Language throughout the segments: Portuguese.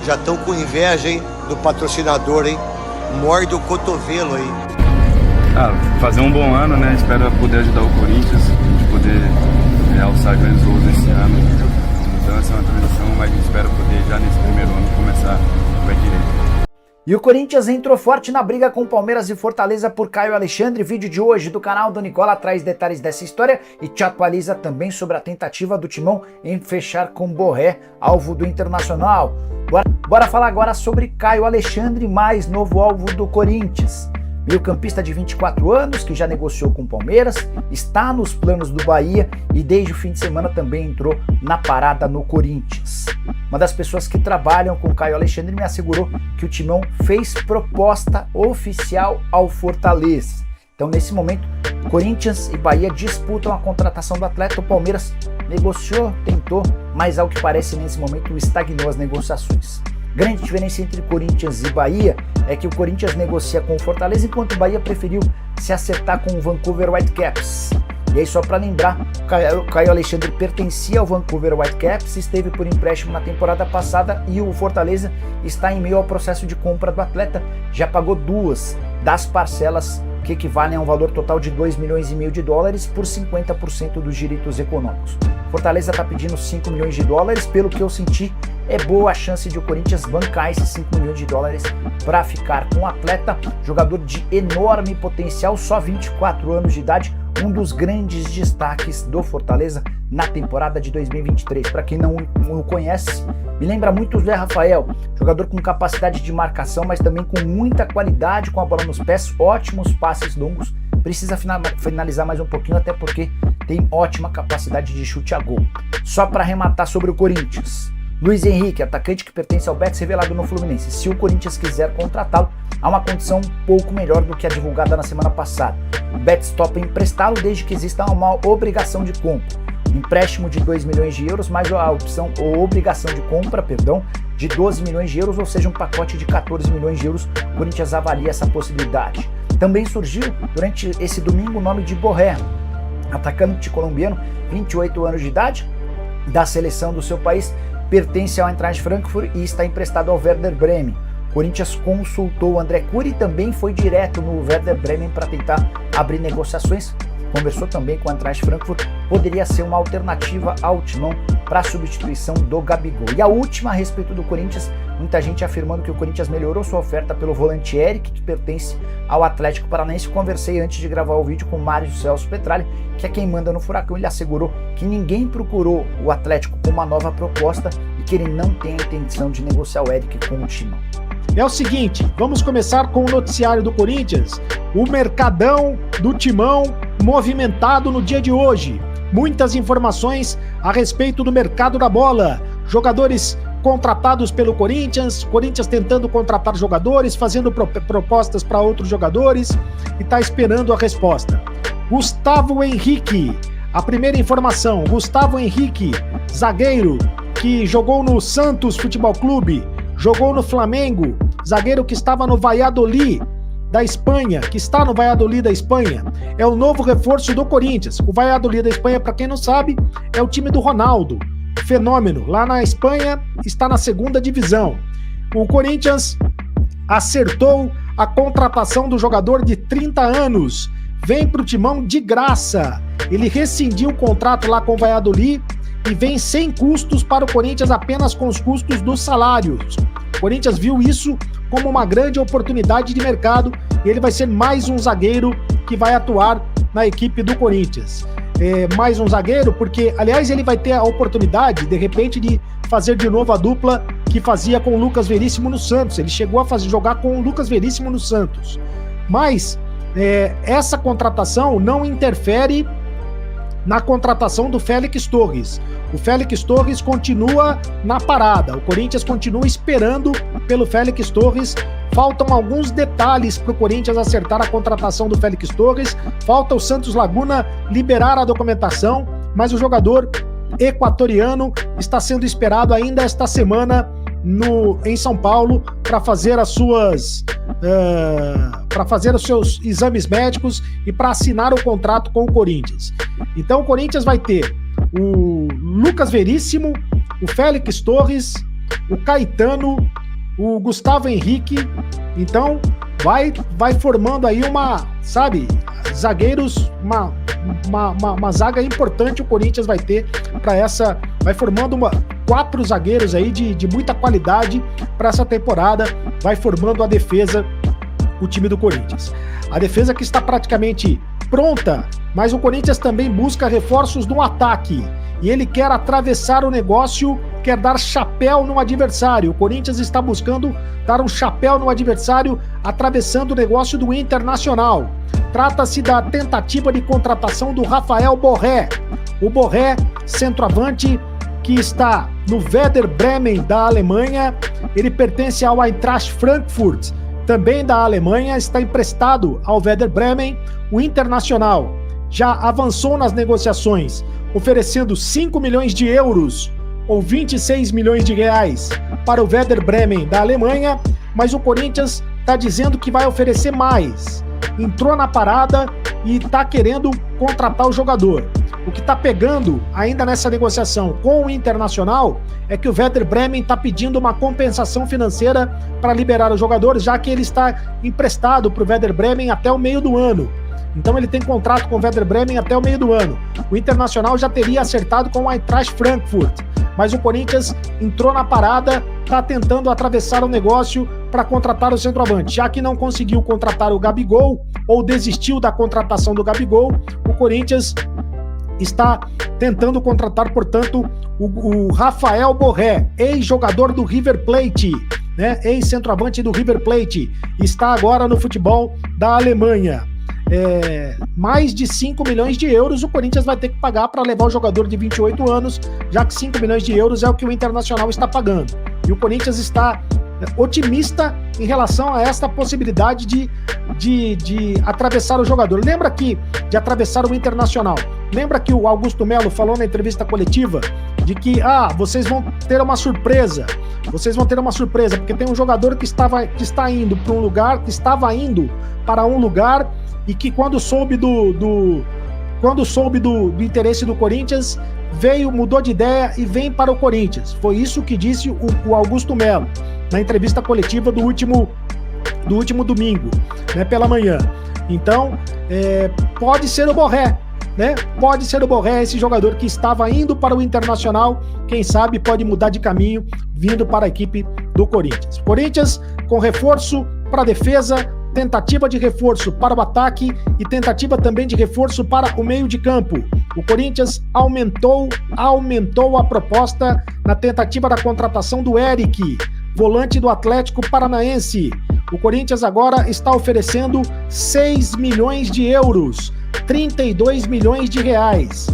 Já estão com inveja, hein, do patrocinador, hein? Morde o cotovelo aí. Fazer um bom ano, né? Espero poder ajudar o Corinthians, a gente poder alçar grandes voos esse ano. Mudança, uma transição, mas espero poder já nesse primeiro ano começar a ver direito. E o Corinthians entrou forte na briga com Palmeiras e Fortaleza por Caio Alexandre. Vídeo de hoje do canal do Nicola traz detalhes dessa história e te atualiza também sobre a tentativa do Timão em fechar com Borré, alvo do Internacional. Bora falar agora sobre Caio Alexandre, mais novo alvo do Corinthians. Meio-campista de 24 anos, que já negociou com o Palmeiras, está nos planos do Bahia e desde o fim de semana também entrou na parada no Corinthians. Uma das pessoas que trabalham com Caio Alexandre me assegurou que o Timão fez proposta oficial ao Fortaleza. Então, nesse momento, Corinthians e Bahia disputam a contratação do atleta. O Palmeiras negociou, tentou, mas ao que parece nesse momento estagnou as negociações. Grande diferença entre Corinthians e Bahia é que o Corinthians negocia com o Fortaleza, enquanto o Bahia preferiu se acertar com o Vancouver Whitecaps. E aí, só para lembrar, o Caio Alexandre pertencia ao Vancouver Whitecaps, esteve por empréstimo na temporada passada e o Fortaleza está em meio ao processo de compra do atleta, já pagou 2 das parcelas que equivalem a um valor total de 2,5 milhões de dólares por 50% dos direitos econômicos. Fortaleza está pedindo 5 milhões de dólares, pelo que eu senti, é boa a chance de o Corinthians bancar esses 5 milhões de dólares para ficar com o atleta, jogador de enorme potencial, só 24 anos de idade, um dos grandes destaques do Fortaleza na temporada de 2023. Para quem não o conhece, me lembra muito o Zé Rafael, jogador com capacidade de marcação, mas também com muita qualidade com a bola nos pés, ótimos passes longos, precisa finalizar mais um pouquinho, até porque tem ótima capacidade de chute a gol. Só para arrematar sobre o Corinthians, Luiz Henrique, atacante que pertence ao Betis, revelado no Fluminense. Se o Corinthians quiser contratá-lo, há uma condição um pouco melhor do que a divulgada na semana passada. O Betis topa emprestá-lo desde que exista uma obrigação de compra. Empréstimo de 2 milhões de euros, mais a opção ou obrigação de compra, de 12 milhões de euros, ou seja, um pacote de 14 milhões de euros. O Corinthians avalia essa possibilidade. Também surgiu, durante esse domingo, o nome de Borré, atacante colombiano, 28 anos de idade, da seleção do seu país, pertence ao Eintracht Frankfurt e está emprestado ao Werder Bremen. O Corinthians consultou o André Cury e também foi direto no Werder Bremen para tentar abrir negociações. Conversou também com o Eintracht Frankfurt, poderia ser uma alternativa ao Timão para a substituição do Gabigol. E a última a respeito do Corinthians, muita gente afirmando que o Corinthians melhorou sua oferta pelo volante Eric, que pertence ao Atlético Paranaense. Conversei antes de gravar o vídeo com o Mário Celso Petralli, que é quem manda no Furacão. Ele assegurou que ninguém procurou o Atlético com uma nova proposta e que ele não tem a intenção de negociar o Eric com o Timão. É o seguinte, vamos começar com o noticiário do Corinthians. O mercadão do Timão movimentado no dia de hoje. Muitas informações a respeito do mercado da bola. Jogadores contratados pelo Corinthians, Corinthians tentando contratar jogadores, fazendo propostas para outros jogadores e está esperando a resposta. Gustavo Henrique, a primeira informação, Gustavo Henrique, zagueiro que jogou no Santos Futebol Clube, jogou no Flamengo, zagueiro que estava no Valladolid da Espanha, que está no Valladolid da Espanha, é o novo reforço do Corinthians. O Valladolid da Espanha, para quem não sabe, é o time do Ronaldo, fenômeno. Lá na Espanha está na segunda divisão. O Corinthians acertou a contratação do jogador de 30 anos, vem para o Timão de graça. Ele rescindiu o contrato lá com o Valladolid e vem sem custos para o Corinthians, apenas com os custos dos salários. O Corinthians viu isso como uma grande oportunidade de mercado e ele vai ser mais um zagueiro que vai atuar na equipe do Corinthians. Mais um zagueiro porque, aliás, ele vai ter a oportunidade, de repente, de fazer de novo a dupla que fazia com o Lucas Veríssimo no Santos. Ele chegou a jogar com o Lucas Veríssimo no Santos. Mas essa contratação não interfere na contratação do Félix Torres. O Félix Torres continua na parada. O Corinthians continua esperando pelo Félix Torres. Faltam alguns detalhes para o Corinthians acertar a contratação do Félix Torres. Falta o Santos Laguna liberar a documentação, mas o jogador equatoriano está sendo esperado ainda esta semana em São Paulo para fazer os seus exames médicos e para assinar o contrato com o Corinthians. Então o Corinthians vai ter o Lucas Veríssimo, o Félix Torres, o Caetano, o Gustavo Henrique. Então vai formando aí zagueiros, uma zaga importante o Corinthians vai ter para essa, vai formando 4 zagueiros aí de muita qualidade para essa temporada, vai formando a defesa, o time do Corinthians. A defesa que está praticamente pronta, mas o Corinthians também busca reforços no ataque. E ele quer atravessar o negócio, quer dar chapéu no adversário. O Corinthians está buscando dar um chapéu no adversário, atravessando o negócio do Internacional. Trata-se da tentativa de contratação do Rafael Borré. O Borré, centroavante, que está no Werder Bremen da Alemanha. Ele pertence ao Eintracht Frankfurt, também da Alemanha, está emprestado ao Werder Bremen. O Internacional já avançou nas negociações, oferecendo 5 milhões de euros ou 26 milhões de reais para o Werder Bremen da Alemanha, mas o Corinthians está dizendo que vai oferecer mais. Entrou na parada e está querendo contratar o jogador. O que está pegando ainda nessa negociação com o Internacional é que o Werder Bremen está pedindo uma compensação financeira para liberar o jogador, já que ele está emprestado para o Werder Bremen até o meio do ano. Então ele tem contrato com o Werder Bremen até o meio do ano. O Internacional já teria acertado com o Eintracht Frankfurt, mas o Corinthians entrou na parada, está tentando atravessar o negócio para contratar o centroavante. Já que não conseguiu contratar o Gabigol, ou desistiu da contratação do Gabigol, o Corinthians está tentando contratar, portanto, o Rafael Borré, ex-jogador do River Plate, né? Ex-centroavante do River Plate, está agora no futebol da Alemanha. Mais de 5 milhões de euros o Corinthians vai ter que pagar para levar o jogador de 28 anos, já que 5 milhões de euros é o que o Internacional está pagando. E o Corinthians está otimista em relação a esta possibilidade de atravessar o jogador. Lembra que de atravessar o Internacional? Lembra que o Augusto Melo falou na entrevista coletiva de que vocês vão ter uma surpresa. Vocês vão ter uma surpresa, porque tem um jogador que está indo para um lugar, que estava indo para um lugar, e que quando soube do interesse do Corinthians, mudou de ideia e vem para o Corinthians. Foi isso que disse o Augusto Melo na entrevista coletiva do último domingo, né, pela manhã. Então, pode ser o Borré, né? Pode ser o Borré, esse jogador que estava indo para o Internacional, quem sabe pode mudar de caminho, vindo para a equipe do Corinthians. Corinthians com reforço para a defesa, tentativa de reforço para o ataque e tentativa também de reforço para o meio de campo. O Corinthians aumentou a proposta na tentativa da contratação do Eric, volante do Atlético Paranaense. O Corinthians agora está oferecendo 6 milhões de euros, 32 milhões de reais.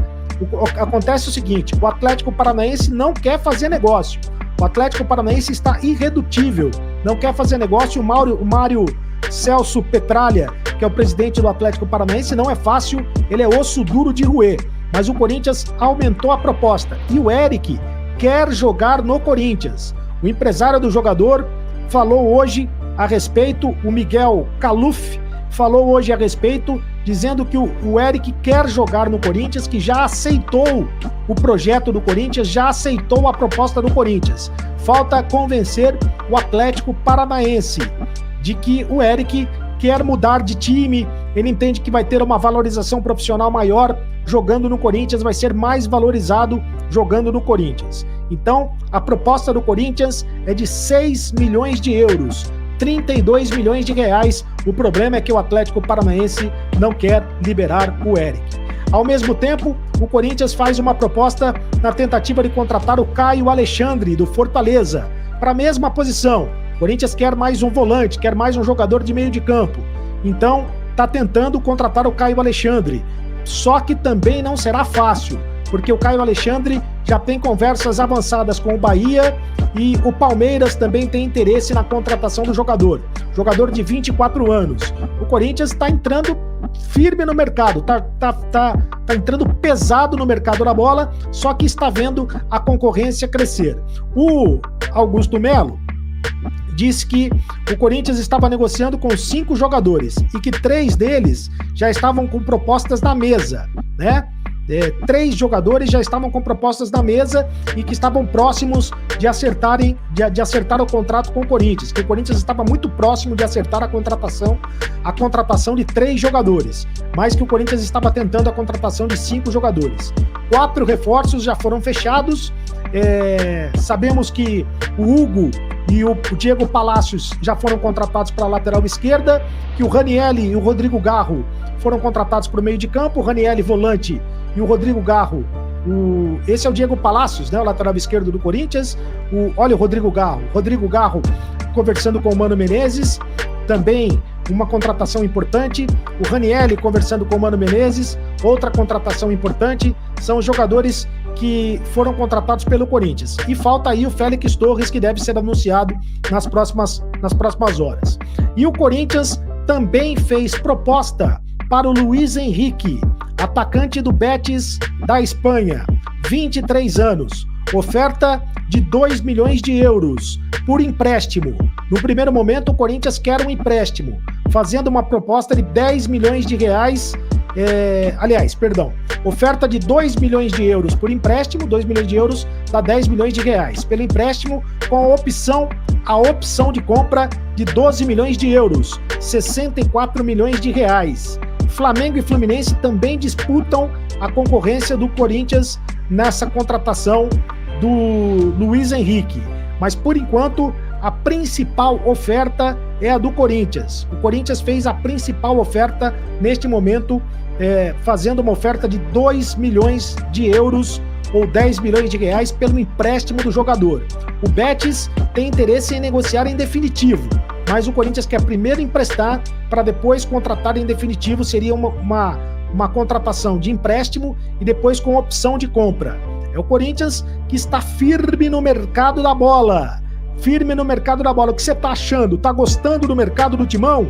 Acontece o seguinte, o Atlético Paranaense não quer fazer negócio. O Atlético Paranaense está irredutível, não quer fazer negócio. O Mário Celso Petralha, que é o presidente do Atlético Paranaense, não é fácil, ele é osso duro de roer, mas o Corinthians aumentou a proposta e o Eric quer jogar no Corinthians. O empresário do jogador falou hoje a respeito, o Miguel Caluf falou hoje a respeito, dizendo que o Eric quer jogar no Corinthians, que já aceitou o projeto do Corinthians, já aceitou a proposta do Corinthians. Falta convencer o Atlético Paranaense de que o Eric quer mudar de time, ele entende que vai ter uma valorização profissional maior jogando no Corinthians, vai ser mais valorizado jogando no Corinthians. Então, a proposta do Corinthians é de 6 milhões de euros, 32 milhões de reais. O problema é que o Atlético Paranaense não quer liberar o Eric. Ao mesmo tempo, o Corinthians faz uma proposta na tentativa de contratar o Caio Alexandre, do Fortaleza, para a mesma posição. O Corinthians quer mais um volante, quer mais um jogador de meio de campo. Então, está tentando contratar o Caio Alexandre. Só que também não será fácil, porque o Caio Alexandre já tem conversas avançadas com o Bahia e o Palmeiras também tem interesse na contratação do jogador. Jogador de 24 anos. O Corinthians está entrando firme no mercado, tá entrando pesado no mercado da bola, só que está vendo a concorrência crescer. O Augusto Melo disse que o Corinthians estava negociando com 5 jogadores e que 3 deles já estavam com propostas na mesa, né? 3 jogadores já estavam com propostas na mesa e que estavam próximos de acertar o contrato com o Corinthians, que o Corinthians estava muito próximo de acertar a contratação de 3 jogadores, mas que o Corinthians estava tentando a contratação de 5 jogadores. 4 reforços já foram fechados. Sabemos que o Hugo e o Diego Palacios já foram contratados para a lateral esquerda, que o Raniel e o Rodrigo Garro foram contratados para o meio de campo, o Raniel volante e o Rodrigo Garro, esse é o Diego Palacios, né, o lateral esquerdo do Corinthians. Olha o Rodrigo Garro conversando com o Mano Menezes, também uma contratação importante. O Raniel conversando com o Mano Menezes, outra contratação importante. São os jogadores que foram contratados pelo Corinthians. E falta aí o Félix Torres, que deve ser anunciado nas próximas horas. E o Corinthians também fez proposta para o Luiz Henrique, atacante do Betis da Espanha, 23 anos, oferta de 2 milhões de euros por empréstimo. No primeiro momento, o Corinthians quer um empréstimo, fazendo uma proposta de 10 milhões de reais, oferta de 2 milhões de euros por empréstimo, 2 milhões de euros dá 10 milhões de reais pelo empréstimo, com a opção de compra de 12 milhões de euros, 64 milhões de reais. Flamengo e Fluminense também disputam a concorrência do Corinthians nessa contratação do Luiz Henrique. Mas, por enquanto, a principal oferta é a do Corinthians. O Corinthians fez a principal oferta neste momento, fazendo uma oferta de 2 milhões de euros ou 10 milhões de reais pelo empréstimo do jogador. O Betis tem interesse em negociar em definitivo, mas o Corinthians quer primeiro emprestar para depois contratar em definitivo. Seria uma contratação de empréstimo e depois com opção de compra. É o Corinthians que está firme no mercado da bola. O que você está achando? Está gostando do mercado do Timão?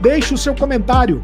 Deixe o seu comentário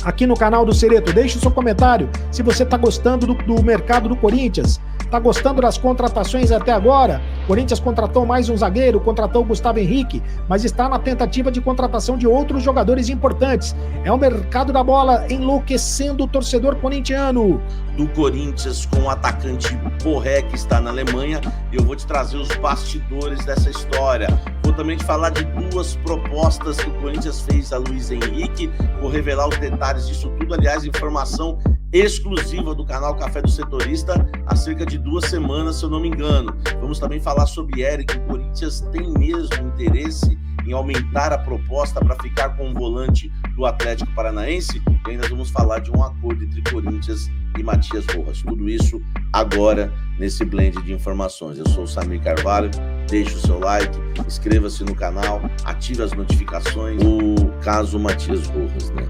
aqui no canal do Cereto. Deixe o seu comentário se você está gostando do mercado do Corinthians. Está gostando das contratações até agora? O Corinthians contratou mais um zagueiro, contratou o Gustavo Henrique, mas está na tentativa de contratação de outros jogadores importantes. É o mercado da bola enlouquecendo o torcedor corintiano. Do Corinthians com o atacante Borré, que está na Alemanha, e eu vou te trazer os bastidores dessa história. Vou também te falar de 2 propostas que o Corinthians fez a Luiz Henrique. Vou revelar os detalhes disso tudo, aliás, informação exclusiva do canal Café do Setorista há cerca de 2 semanas, se eu não me engano. Vamos também falar sobre Eric. O Corinthians tem mesmo interesse em aumentar a proposta para ficar com o volante do Atlético Paranaense, e ainda vamos falar de um acordo entre Corinthians e Matias Rojas. Tudo isso agora nesse blend de informações. Eu sou o Samir Carvalho, deixe o seu like, inscreva-se no canal, ative as notificações. O caso Matias Rojas, né?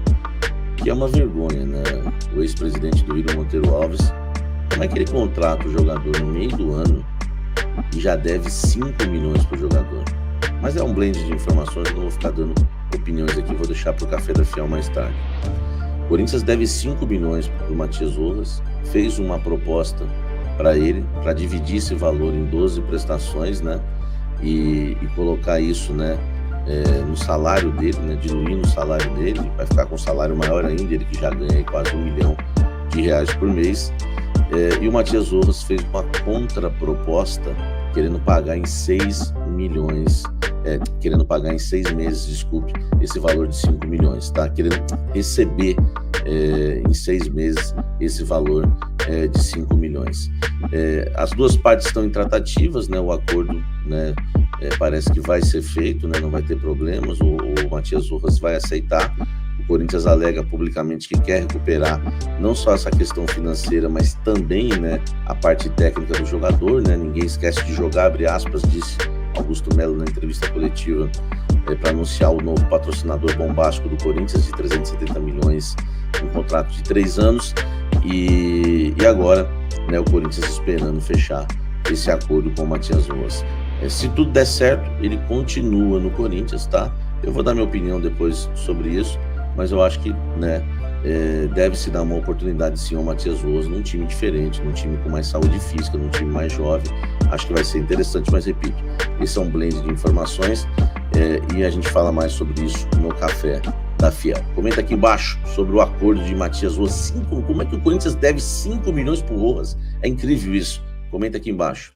Que é uma vergonha, né? O ex-presidente do Willian Monteiro Alves, como é que ele contrata o jogador no meio do ano e já deve 5 milhões para o jogador? Mas é um blend de informações, eu não vou ficar dando opiniões aqui, vou deixar para o Café da Fiel mais tarde. O Corinthians deve 5 milhões para o Matias Rojas, fez uma proposta para ele, para dividir esse valor em 12 prestações, né? E colocar isso, né? No salário dele, né? Diluir no salário dele, vai ficar com um salário maior ainda, ele que já ganha aí quase R$1 milhão por mês. E o Matias Rojas fez uma contraproposta querendo pagar em 6 milhões, querendo pagar em 6 meses, desculpe, esse valor de 5 milhões, tá? Querendo receber em 6 meses esse valor de 5 milhões. As duas partes estão em tratativas, né? O acordo, né, parece que vai ser feito, né? Não vai ter problemas, o Matias Rojas vai aceitar. O Corinthians alega publicamente que quer recuperar não só essa questão financeira, mas também, né, a parte técnica do jogador, né? Ninguém esquece de jogar, abre aspas, disse Augusto Melo na entrevista coletiva para anunciar o novo patrocinador bombástico do Corinthians de 370 milhões, um contrato de 3 anos, e agora, né, o Corinthians esperando fechar esse acordo com o Matias Rojas. Se tudo der certo, ele continua no Corinthians, tá? Eu vou dar minha opinião depois sobre isso, mas eu acho que, né, deve-se dar uma oportunidade sim ao Matias Rojas num time diferente, num time com mais saúde física, num time mais jovem. Acho que vai ser interessante, mas repito, esse é um blend de informações, e a gente fala mais sobre isso no Café da Fiel. Comenta aqui embaixo sobre o acordo de Matias Rojas. Como é que o Corinthians deve 5 milhões pro Rojas? É incrível isso. Comenta aqui embaixo.